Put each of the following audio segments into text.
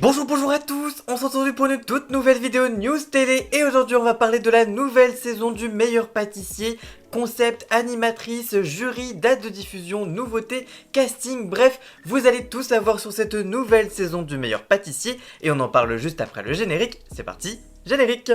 Bonjour à tous, on se retrouve pour une toute nouvelle vidéo news télé et aujourd'hui on va parler de la nouvelle saison du meilleur pâtissier, concept, animatrice, jury, date de diffusion, nouveautés, casting, bref, vous allez tout savoir sur cette nouvelle saison du meilleur pâtissier et on en parle juste après le générique. C'est parti, générique.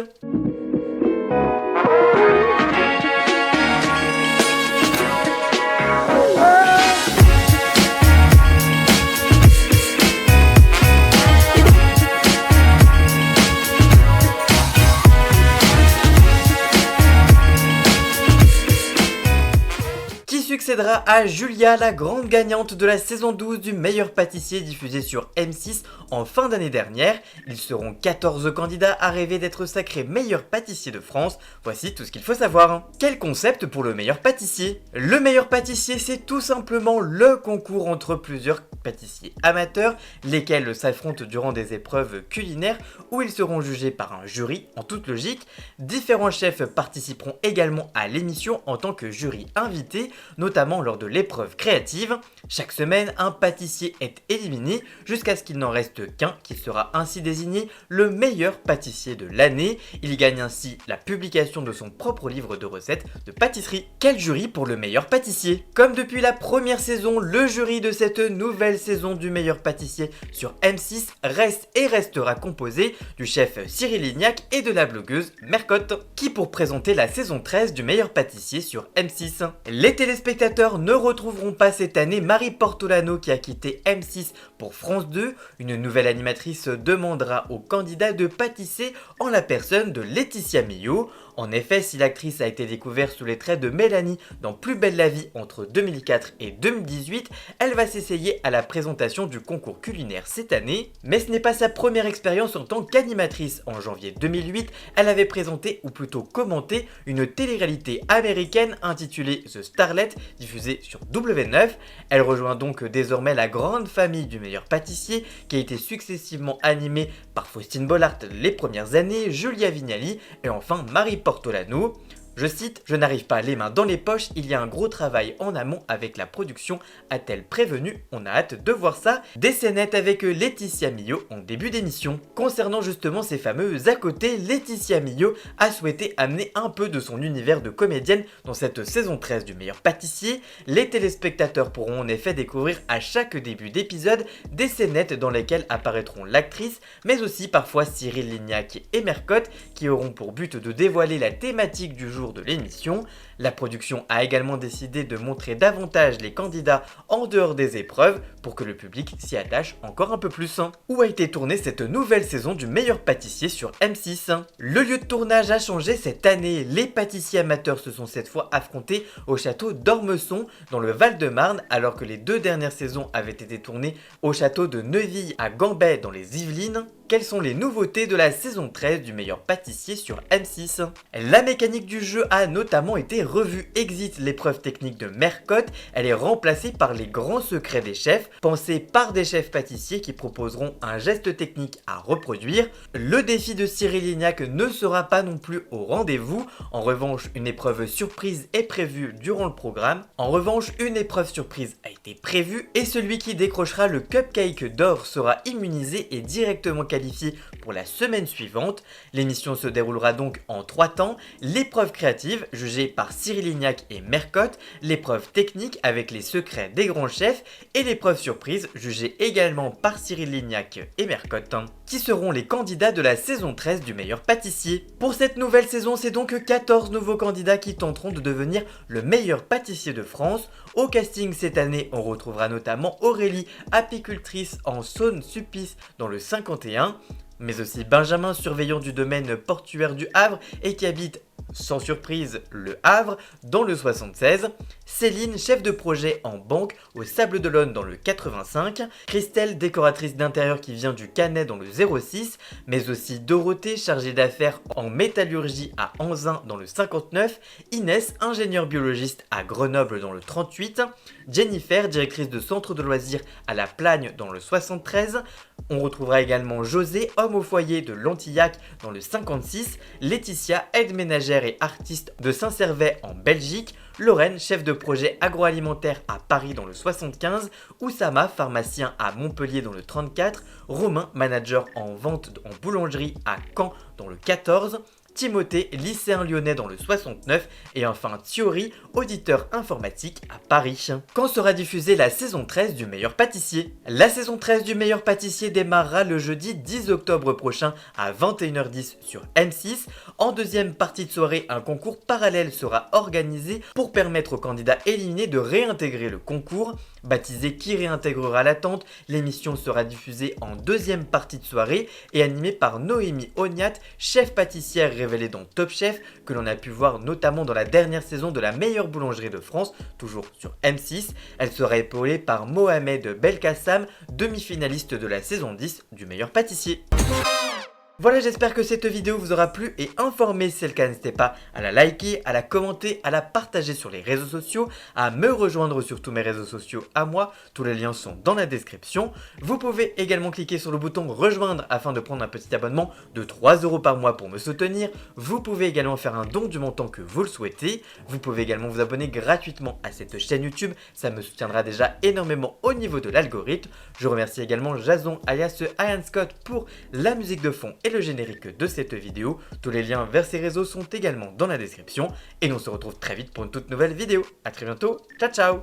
Succédera à Julia, la grande gagnante de la saison 12 du meilleur pâtissier diffusé sur M6 en fin d'année dernière. Ils seront 14 candidats à rêver d'être sacrés meilleur pâtissier de France. Voici tout ce qu'il faut savoir. Quel concept pour le meilleur pâtissier? Le meilleur pâtissier, c'est tout simplement le concours entre plusieurs pâtissiers amateurs, lesquels s'affrontent durant des épreuves culinaires où ils seront jugés par un jury en toute logique. Différents chefs participeront également à l'émission en tant que jury invité, notamment lors de l'épreuve créative. Chaque semaine, un pâtissier est éliminé jusqu'à ce qu'il n'en reste qu'un qui sera ainsi désigné le meilleur pâtissier de l'année. Il gagne ainsi la publication de son propre livre de recettes de pâtisserie. Quel jury pour le meilleur pâtissier? Comme depuis la première saison, le jury de cette nouvelle saison du meilleur pâtissier sur M6 reste et restera composé du chef Cyril Lignac et de la blogueuse Mercotte, qui pour présenter la saison 13 du meilleur pâtissier sur M6. Les téléspectateurs ne retrouveront pas cette année Marie Portolano qui a quitté M6 pour France 2. Une nouvelle animatrice demandera aux candidats de pâtisser en la personne de Laetitia Millot. En effet, si l'actrice a été découverte sous les traits de Mélanie dans Plus belle la vie entre 2004 et 2018, elle va s'essayer à la présentation du concours culinaire cette année. Mais ce n'est pas sa première expérience en tant qu'animatrice. En janvier 2008, elle avait présenté, ou plutôt commenté, une télé-réalité américaine intitulée The Starlet, diffusée sur W9. Elle rejoint donc désormais la grande famille du meilleur pâtissier, qui a été successivement animée par Faustine Bollard les premières années, Julia Vignali et enfin Marie Portolano. Je cite, « Je n'arrive pas les mains dans les poches, il y a un gros travail en amont avec la production, a-t-elle prévenu, on a hâte de voir ça ». Des scénettes avec Laetitia Millot en début d'émission. Concernant justement ces fameux à côté, Laetitia Millot a souhaité amener un peu de son univers de comédienne dans cette saison 13 du meilleur pâtissier. Les téléspectateurs pourront en effet découvrir à chaque début d'épisode des scénettes dans lesquelles apparaîtront l'actrice, mais aussi parfois Cyril Lignac et Mercotte qui auront pour but de dévoiler la thématique du jour de l'émission. La production a également décidé de montrer davantage les candidats en dehors des épreuves pour que le public s'y attache encore un peu plus. Où a été tournée cette nouvelle saison du meilleur pâtissier sur M6? Le lieu de tournage a changé cette année. Les pâtissiers amateurs se sont cette fois affrontés au château d'Ormesson dans le Val-de-Marne alors que les deux dernières saisons avaient été tournées au château de Neuville à Gambais dans les Yvelines. Quelles sont les nouveautés de la saison 13 du meilleur pâtissier sur M6? La mécanique du jeu a notamment été revue. Exit l'épreuve technique de Mercotte, elle est remplacée par les grands secrets des chefs, pensés par des chefs pâtissiers qui proposeront un geste technique à reproduire. Le défi de Cyril Lignac ne sera pas non plus au rendez-vous. En revanche, une épreuve surprise est prévue durant le programme. A été prévue et celui qui décrochera le cupcake d'or sera immunisé et directement qualifié pour la semaine suivante. L'émission se déroulera donc en 3 temps. L'épreuve créative jugée par Cyril Lignac et Mercotte, l'épreuve technique avec les secrets des grands chefs et l'épreuve surprise jugée également par Cyril Lignac et Mercotte. Qui seront les candidats de la saison 13 du meilleur pâtissier? Pour cette nouvelle saison, c'est donc 14 nouveaux candidats qui tenteront de devenir le meilleur pâtissier de France. Au casting cette année, on retrouvera notamment Aurélie, apicultrice en Saône-Sulpice dans le 51, mais aussi Benjamin, surveillant du domaine portuaire du Havre et qui habite sans surprise le Havre dans le 76, Céline, chef de projet en banque au Sable d'Olonne dans le 85, Christelle, décoratrice d'intérieur qui vient du Canet dans le 06, mais aussi Dorothée, chargée d'affaires en métallurgie à Anzin dans le 59, Inès, ingénieure biologiste à Grenoble dans le 38, Jennifer, directrice de centre de loisirs à La Plagne dans le 73, on retrouvera également José, homme au foyer de Lantillac dans le 56, Laetitia, aide ménagère pâtissière et artiste de Saint-Servais en Belgique, Lorraine, chef de projet agroalimentaire à Paris dans le 75, Oussama, pharmacien à Montpellier dans le 34, Romain, manager en vente en boulangerie à Caen dans le 14, Timothée, lycéen lyonnais dans le 69 et enfin Thierry, auditeur informatique à Paris. Quand sera diffusée la saison 13 du meilleur pâtissier? La saison 13 du meilleur pâtissier démarrera le jeudi 10 octobre prochain à 21h10 sur M6. En deuxième partie de soirée, un concours parallèle sera organisé pour permettre aux candidats éliminés de réintégrer le concours. Baptisé Qui réintégrera l'attente, l'émission sera diffusée en deuxième partie de soirée et animée par Noémie Ognat, chef pâtissière révélée dans Top Chef, que l'on a pu voir notamment dans la dernière saison de la meilleure boulangerie de France, toujours sur M6. Elle sera épaulée par Mohamed Belkacem, demi-finaliste de la saison 10 du meilleur pâtissier. Voilà, j'espère que cette vidéo vous aura plu et informé. Si c'est le cas, n'hésitez pas à la liker, à la commenter, à la partager sur les réseaux sociaux, à me rejoindre sur tous mes réseaux sociaux à moi. Tous les liens sont dans la description. Vous pouvez également cliquer sur le bouton rejoindre afin de prendre un petit abonnement de 3 € par mois pour me soutenir. Vous pouvez également faire un don du montant que vous le souhaitez. Vous pouvez également vous abonner gratuitement à cette chaîne YouTube. Ça me soutiendra déjà énormément au niveau de l'algorithme. Je remercie également Jason alias Ian Scott pour la musique de fond et le générique de cette vidéo. Tous les liens vers ces réseaux sont également dans la description et on se retrouve très vite pour une toute nouvelle vidéo. A très bientôt, ciao ciao.